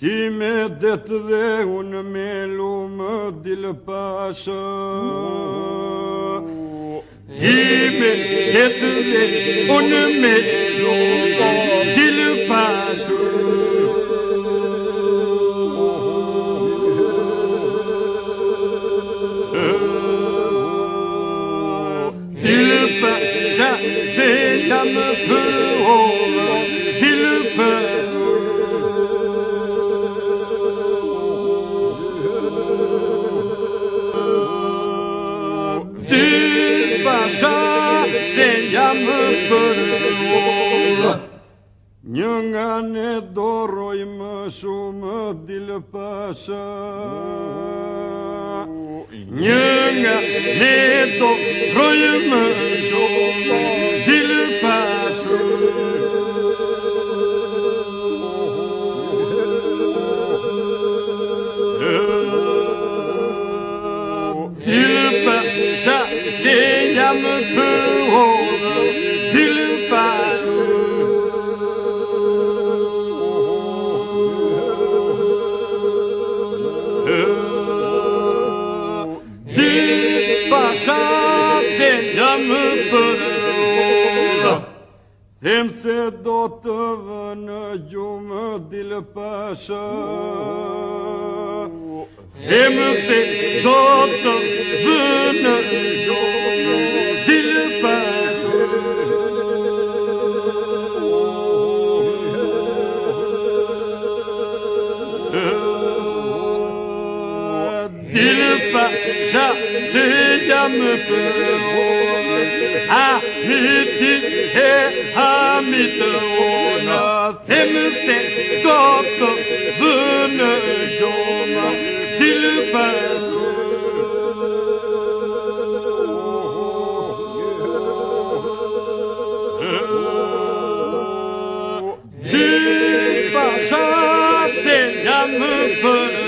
Ti me detë dhe unë me lumë dilë pasha. Ti me detë dhe unë me lumë dilë pasha. Dilë pasha se jam për ora, dilë pasha. Pasha se jam për ora. Një nga ne doroj më shumë dilë pasha. Një nga ne doroj më shumë dilë pasha. Dilë pasha se jam për ora, dilë pasha. Dilë pasha se jam për ora. Them se do të vënë gjumë dilë pasha. Them se do të vënë gjumë dilë pasha. Dilë pasha se jam për ora. Hamiti e hamit ona. Them se do të vënë gjumë dilë pasha. Dilë pasha se jam për